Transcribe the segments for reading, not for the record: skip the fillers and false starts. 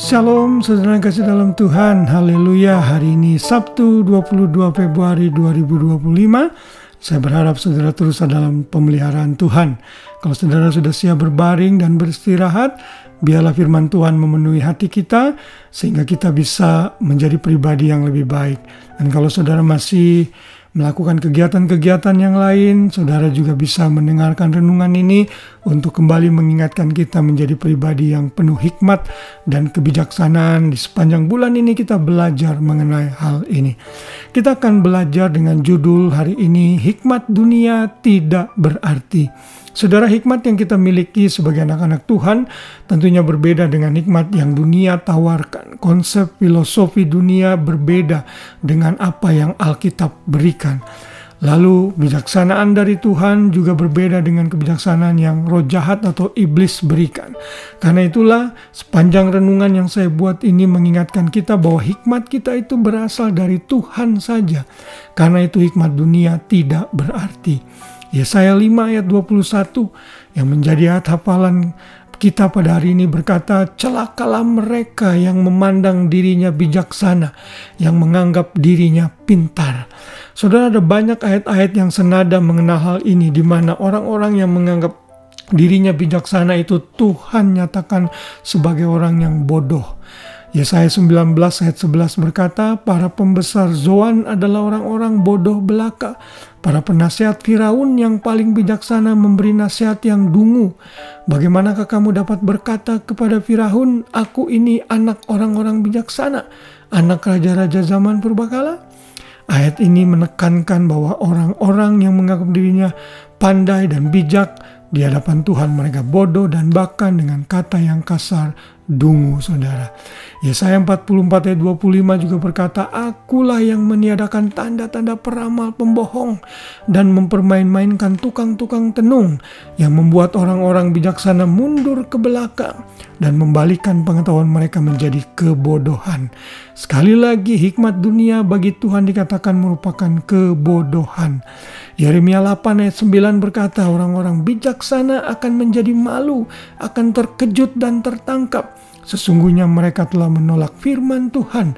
Shalom saudara kasih dalam Tuhan, haleluya. Hari ini Sabtu 22 Februari 2025. Saya berharap saudara terus dalam pemeliharaan Tuhan. Kalau saudara sudah siap berbaring dan beristirahat, biarlah firman Tuhan memenuhi hati kita, sehingga kita bisa menjadi pribadi yang lebih baik. Dan kalau saudara masih melakukan kegiatan-kegiatan yang lain, saudara juga bisa mendengarkan renungan ini untuk kembali mengingatkan kita menjadi pribadi yang penuh hikmat dan kebijaksanaan. Di sepanjang bulan ini kita belajar mengenai hal ini. Kita akan belajar dengan judul hari ini, Hikmat Dunia Tidak Berarti. Saudara, hikmat yang kita miliki sebagai anak-anak Tuhan tentunya berbeda dengan hikmat yang dunia tawarkan. Konsep filosofi dunia berbeda dengan apa yang Alkitab berikan. Lalu bijaksanaan dari Tuhan juga berbeda dengan kebijaksanaan yang roh jahat atau iblis berikan. Karena itulah sepanjang renungan yang saya buat ini mengingatkan kita bahwa hikmat kita itu berasal dari Tuhan saja. Karena itu hikmat dunia tidak berarti. Yesaya 5 ayat 21 yang menjadi ayat hafalan kita pada hari ini berkata, celakalah mereka yang memandang dirinya bijaksana, yang menganggap dirinya pintar. Saudara, ada banyak ayat-ayat yang senada mengenal hal ini, di mana orang-orang yang menganggap dirinya bijaksana itu Tuhan nyatakan sebagai orang yang bodoh. Yesaya 19 ayat 11 berkata, para pembesar Zoan adalah orang-orang bodoh belaka. Para penasihat Firaun yang paling bijaksana memberi nasihat yang dungu. Bagaimanakah kamu dapat berkata kepada Firaun, aku ini anak orang-orang bijaksana, anak raja-raja zaman purbakala? Ayat ini menekankan bahwa orang-orang yang menganggap dirinya pandai dan bijak, di hadapan Tuhan mereka bodoh dan bahkan dengan kata yang kasar, dungu, saudara. Yesaya 44 ayat 25 juga berkata, akulah yang meniadakan tanda-tanda peramal pembohong dan mempermain-mainkan tukang-tukang tenung yang membuat orang-orang bijaksana mundur ke belakang dan membalikan pengetahuan mereka menjadi kebodohan. Sekali lagi, hikmat dunia bagi Tuhan dikatakan merupakan kebodohan. Yeremia 8 ayat 9 berkata, orang-orang bijaksana akan menjadi malu, akan terkejut dan tertangkap. Sesungguhnya mereka telah menolak firman Tuhan.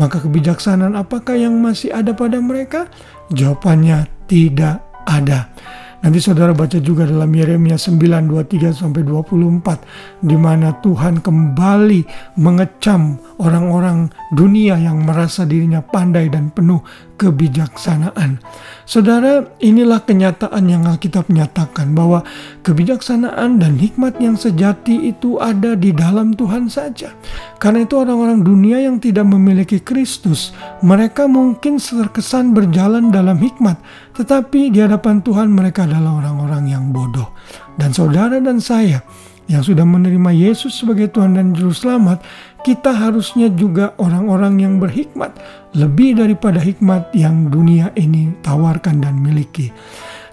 Maka kebijaksanaan apakah yang masih ada pada mereka? Jawabannya tidak ada. Nanti saudara baca juga dalam Yeremia 9:23-24, di mana Tuhan kembali mengecam orang-orang dunia yang merasa dirinya pandai dan penuh kebijaksanaan. Saudara, inilah kenyataan yang Alkitab nyatakan, bahwa kebijaksanaan dan hikmat yang sejati itu ada di dalam Tuhan saja. Karena itu orang-orang dunia yang tidak memiliki Kristus, mereka mungkin terkesan berjalan dalam hikmat, tetapi di hadapan Tuhan mereka adalah orang-orang yang bodoh. Dan saudara dan saya yang sudah menerima Yesus sebagai Tuhan dan Juru Selamat, kita harusnya juga orang-orang yang berhikmat, lebih daripada hikmat yang dunia ini tawarkan dan miliki.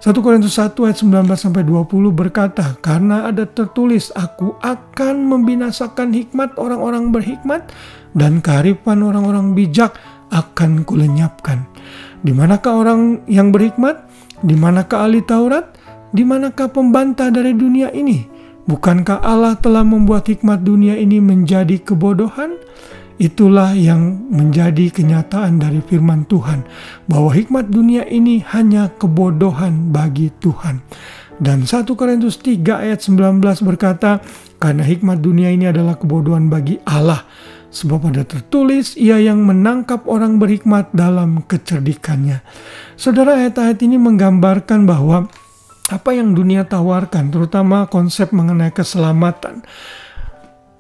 1 Korintus 1 ayat 19-20 berkata, karena ada tertulis, aku akan membinasakan hikmat orang-orang berhikmat dan kearifan orang-orang bijak akan kulenyapkan. Di manakah orang yang berhikmat? Di manakah ahli Taurat? Di manakah pembantah dari dunia ini? Bukankah Allah telah membuat hikmat dunia ini menjadi kebodohan? Itulah yang menjadi kenyataan dari firman Tuhan, bahwa hikmat dunia ini hanya kebodohan bagi Tuhan. Dan 1 Korintus 3 ayat 19 berkata, karena hikmat dunia ini adalah kebodohan bagi Allah. Sebab ada tertulis, ia yang menangkap orang berhikmat dalam kecerdikannya. Saudara, ayat-ayat ini menggambarkan bahwa apa yang dunia tawarkan, terutama konsep mengenai keselamatan.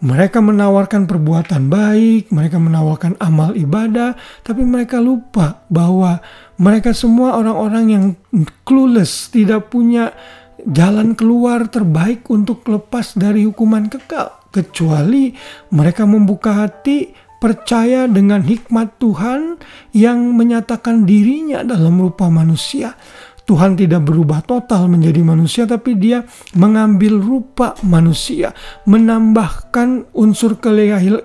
Mereka menawarkan perbuatan baik, mereka menawarkan amal ibadah, tapi mereka lupa bahwa mereka semua orang-orang yang clueless, tidak punya jalan keluar terbaik untuk lepas dari hukuman kekal. Kecuali mereka membuka hati, percaya dengan hikmat Tuhan yang menyatakan dirinya dalam rupa manusia. Tuhan tidak berubah total menjadi manusia, tapi dia mengambil rupa manusia, menambahkan unsur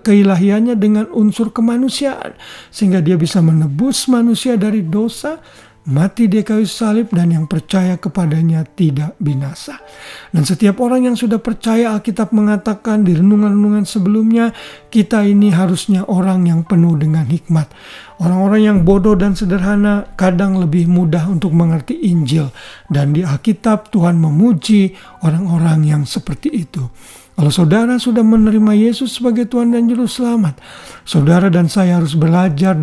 keilahiannya dengan unsur kemanusiaan, sehingga dia bisa menebus manusia dari dosa mati di kayu salib, dan yang percaya kepadanya tidak binasa. Dan setiap orang yang sudah percaya, Alkitab mengatakan di renungan-renungan sebelumnya, kita ini harusnya orang yang penuh dengan hikmat. Orang-orang yang bodoh dan sederhana kadang lebih mudah untuk mengerti Injil. Dan di Alkitab Tuhan memuji orang-orang yang seperti itu. Kalau saudara sudah menerima Yesus sebagai Tuhan dan Juru Selamat, saudara dan saya harus belajar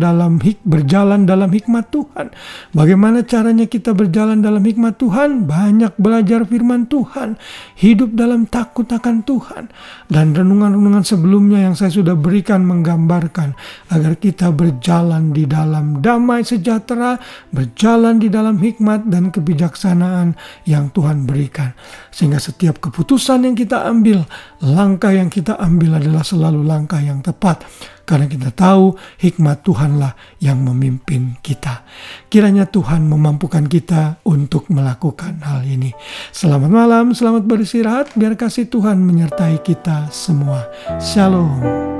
berjalan dalam hikmat Tuhan. Bagaimana caranya kita berjalan dalam hikmat Tuhan? Banyak belajar firman Tuhan, hidup dalam takut akan Tuhan. Dan renungan-renungan sebelumnya yang saya sudah berikan menggambarkan agar kita berjalan di dalam damai sejahtera, berjalan di dalam hikmat dan kebijaksanaan yang Tuhan berikan. Sehingga setiap keputusan yang kita ambil, langkah yang kita ambil adalah selalu langkah yang tepat. Karena kita tahu hikmat Tuhanlah yang memimpin kita. Kiranya Tuhan memampukan kita untuk melakukan hal ini. Selamat malam, selamat beristirahat. Biar kasih Tuhan menyertai kita semua. Shalom.